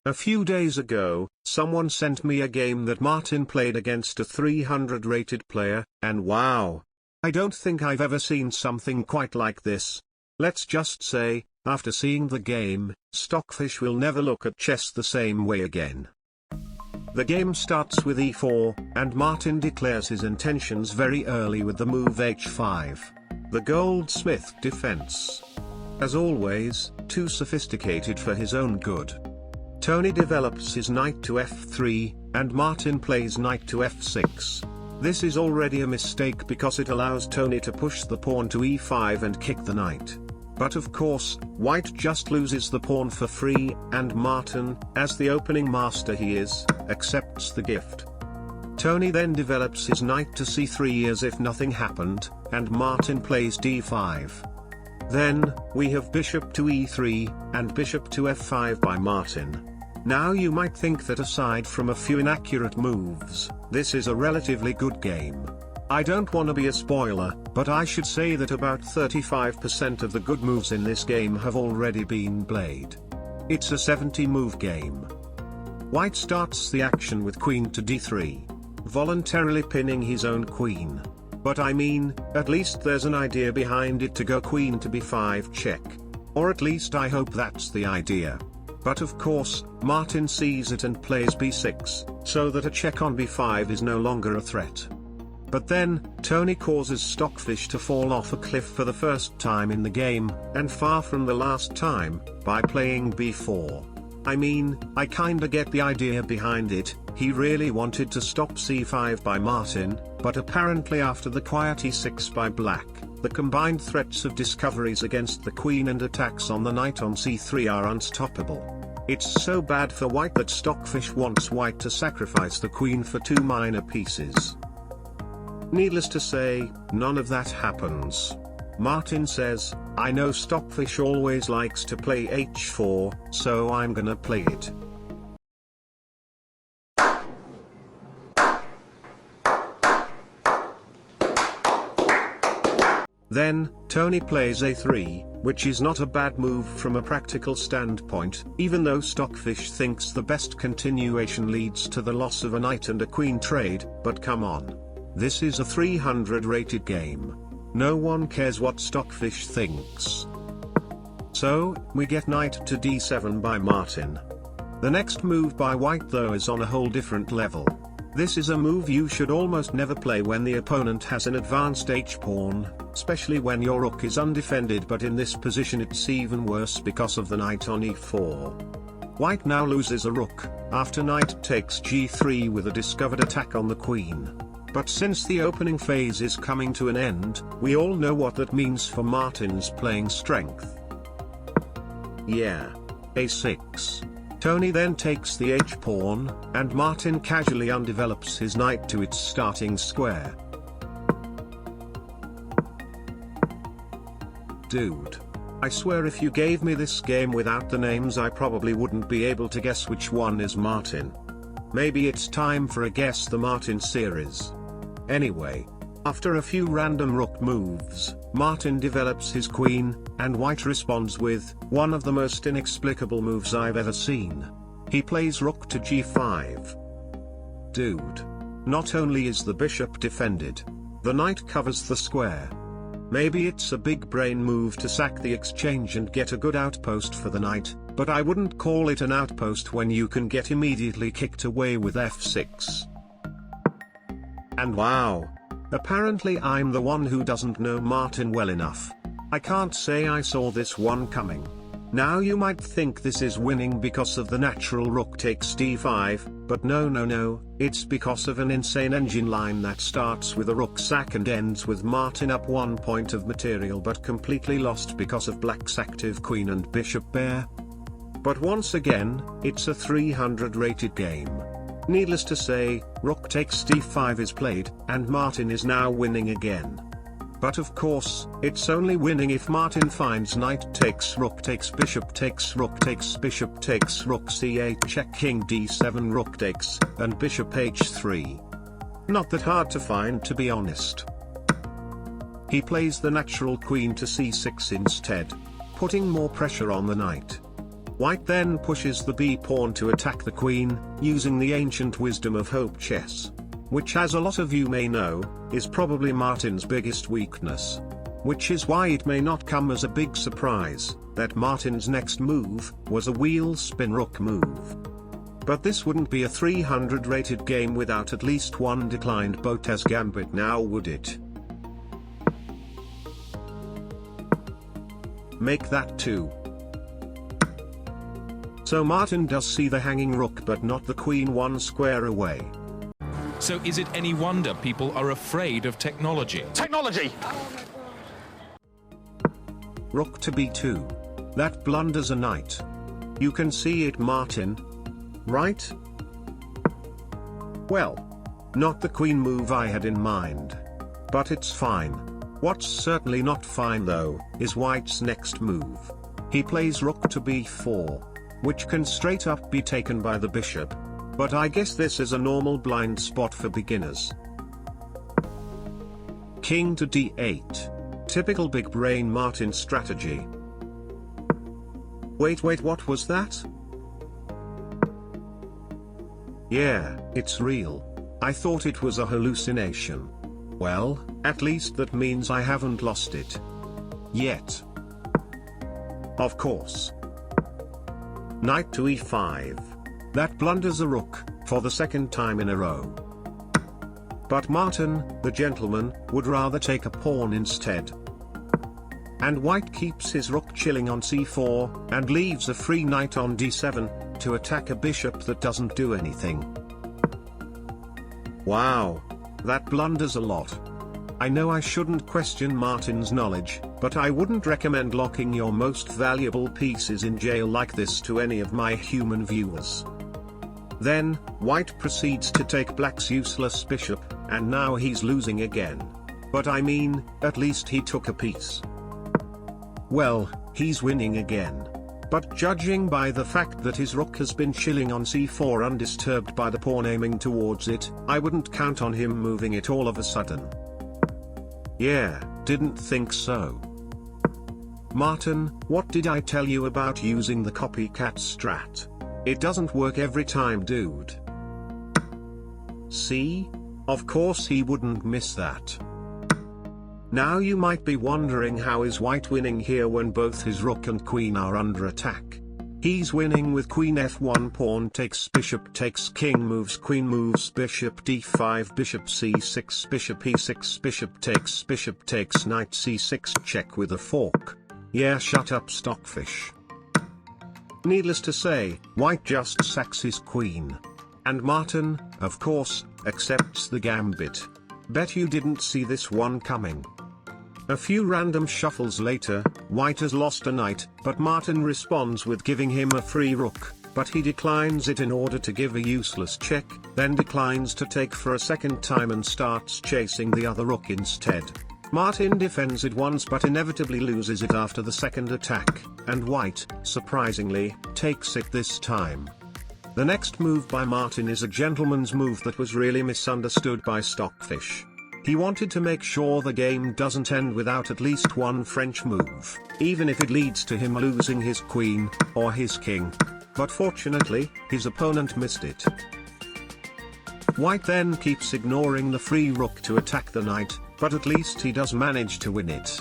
A few days ago, someone sent me a game that Martin played against a 300 rated player, and wow! I don't think I've ever seen something quite like this. Let's just say, after seeing the game, Stockfish will never look at chess the same way again. The game starts with e4, and Martin declares his intentions very early with the move h5. The goldsmith defense. As always, too sophisticated for his own good. Tony develops his knight to f3, and Martin plays knight to f6. This is already a mistake because it allows Tony to push the pawn to e5 and kick the knight. But of course, white just loses the pawn for free, and Martin, as the opening master he is, accepts the gift. Tony then develops his knight to c3 as if nothing happened, and Martin plays d5. Then, we have bishop to e3, and bishop to f5 by Martin. Now you might think that aside from a few inaccurate moves, this is a relatively good game. I don't want to be a spoiler, but I should say that about 35% of the good moves in this game have already been played. It's a 70-move game. White starts the action with queen to d3, voluntarily pinning his own queen. But I mean, at least there's an idea behind it to go queen to b5 check. Or at least I hope that's the idea. But of course, Martin sees it and plays b6, so that a check on b5 is no longer a threat. But then, Tony causes Stockfish to fall off a cliff for the first time in the game, and far from the last time, by playing b4. I mean, I kinda get the idea behind it. He really wanted to stop c5 by Martin, but apparently after the quiet e6 by black, the combined threats of discoveries against the queen and attacks on the knight on c3 are unstoppable. It's so bad for white that Stockfish wants white to sacrifice the queen for 2 minor pieces. Needless to say, none of that happens. Martin says, I know Stockfish always likes to play h4, so I'm gonna play it. Then, Tony plays a3, which is not a bad move from a practical standpoint, even though Stockfish thinks the best continuation leads to the loss of a knight and a queen trade, but come on. This is a 300 rated game. No one cares what Stockfish thinks. So, we get knight to d7 by Martin. The next move by white though is on a whole different level. This is a move you should almost never play when the opponent has an advanced h-pawn, especially when your rook is undefended, but in this position it's even worse because of the knight on e4. White now loses a rook, after knight takes g3 with a discovered attack on the queen. But since the opening phase is coming to an end, we all know what that means for Martin's playing strength. Yeah. a6. Tony then takes the h-pawn, and Martin casually undevelops his knight to its starting square. Dude. I swear if you gave me this game without the names I probably wouldn't be able to guess which one is Martin. Maybe it's time for a Guess the Martin series. Anyway, after a few random rook moves, Martin develops his queen, and white responds with one of the most inexplicable moves I've ever seen. He plays rook to g5. Dude. Not only is the bishop defended, the knight covers the square. Maybe it's a big brain move to sack the exchange and get a good outpost for the knight, but I wouldn't call it an outpost when you can get immediately kicked away with f6. And wow! Apparently I'm the one who doesn't know Martin well enough. I can't say I saw this one coming. Now you might think this is winning because of the natural rook takes d5, but no, it's because of an insane engine line that starts with a rook sack and ends with Martin up 1 point of material but completely lost because of black's active queen and bishop bear. But once again, it's a 300 rated game. Needless to say, rook takes d5 is played, and Martin is now winning again. But of course, it's only winning if Martin finds knight takes rook takes bishop takes rook takes bishop takes rook c8 check king d7 rook takes, and bishop h3. Not that hard to find, to be honest. He plays the natural queen to c6 instead, putting more pressure on the knight. White then pushes the b-pawn to attack the queen, using the ancient wisdom of hope chess. Which, as a lot of you may know, is probably Martin's biggest weakness. Which is why it may not come as a big surprise that Martin's next move was a wheel spin rook move. But this wouldn't be a 300 rated game without at least one declined Botez gambit, now would it? Make that 2. So Martin does see the hanging rook but not the queen one square away. So is it any wonder people are afraid of technology? Technology! Rook to b2. That blunders a knight. You can see it, Martin. Right? Well, not the queen move I had in mind. But it's fine. What's certainly not fine though, is White's next move. He plays rook to b4, which can straight up be taken by the bishop. But I guess this is a normal blind spot for beginners. King to d8. Typical big brain Martin strategy. Wait, what was that? Yeah, it's real. I thought it was a hallucination. Well, at least that means I haven't lost it. Yet. Of course. Knight to e5. That blunders a rook, for the second time in a row. But Martin, the gentleman, would rather take a pawn instead. And White keeps his rook chilling on c4, and leaves a free knight on d7, to attack a bishop that doesn't do anything. Wow. That blunders a lot. I know I shouldn't question Martin's knowledge, but I wouldn't recommend locking your most valuable pieces in jail like this to any of my human viewers. Then, White proceeds to take Black's useless bishop, and now he's losing again. But I mean, at least he took a piece. Well, he's winning again. But judging by the fact that his rook has been chilling on c4 undisturbed by the pawn aiming towards it, I wouldn't count on him moving it all of a sudden. Yeah, didn't think so. Martin, what did I tell you about using the copycat strat? It doesn't work every time, dude. See? Of course he wouldn't miss that. Now you might be wondering, how is White winning here when both his rook and queen are under attack? He's winning with queen f1, pawn takes, bishop takes, king moves, queen moves, bishop d5, bishop c6, bishop e6, bishop takes, knight c6, check with a fork. Yeah, shut up, stockfish. Needless to say, White just sacks his queen. And Martin, of course, accepts the gambit. Bet you didn't see this one coming. A few random shuffles later, White has lost a knight, but Martin responds with giving him a free rook, but he declines it in order to give a useless check, then declines to take for a second time and starts chasing the other rook instead. Martin defends it once but inevitably loses it after the second attack, and White, surprisingly, takes it this time. The next move by Martin is a gentleman's move that was really misunderstood by Stockfish. He wanted to make sure the game doesn't end without at least one French move, even if it leads to him losing his queen, or his king. But fortunately, his opponent missed it. White then keeps ignoring the free rook to attack the knight, but at least he does manage to win it.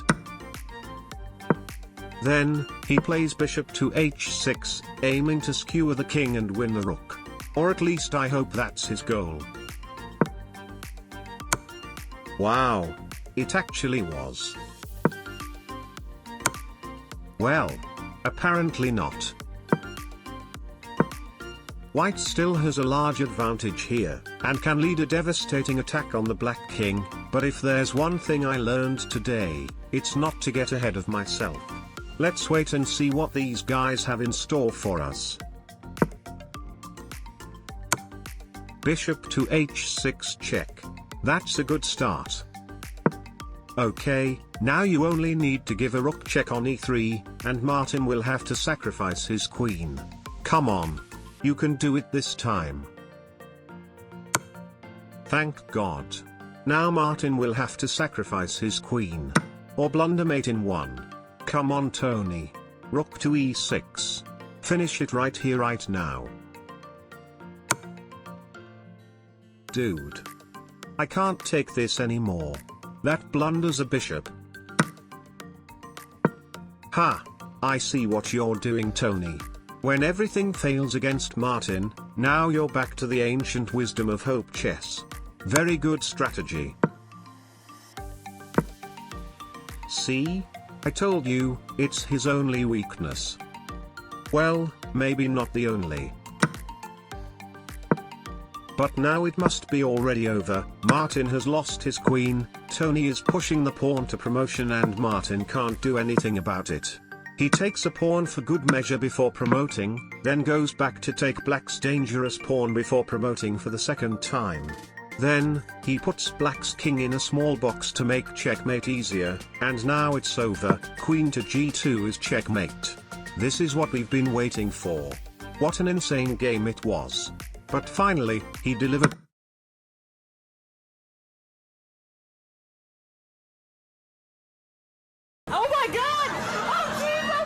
Then, he plays bishop to h6, aiming to skewer the king and win the rook. Or at least I hope that's his goal. Wow. It actually was. Well, apparently not. White still has a large advantage here, and can lead a devastating attack on the black king, but if there's one thing I learned today, it's not to get ahead of myself. Let's wait and see what these guys have in store for us. Bishop to h6 check. That's a good start. Okay, now you only need to give a rook check on e3, and Martin will have to sacrifice his queen. Come on. You can do it this time. Thank God. Now Martin will have to sacrifice his queen. Or blundermate in one. Come on Tony. Rook to e6. Finish it right here right now. Dude. I can't take this anymore. That blunders a bishop. Ha! I see what you're doing, Tony. When everything fails against Martin, now you're back to the ancient wisdom of hope chess. Very good strategy. See? I told you, it's his only weakness. Well, maybe not the only. But now it must be already over. Martin has lost his queen, Tony is pushing the pawn to promotion and Martin can't do anything about it. He takes a pawn for good measure before promoting, then goes back to take black's dangerous pawn before promoting for the second time. Then, he puts black's king in a small box to make checkmate easier, and now it's over. Queen to g2 is checkmate. This is what we've been waiting for. What an insane game it was. But finally, he delivered. Oh my God!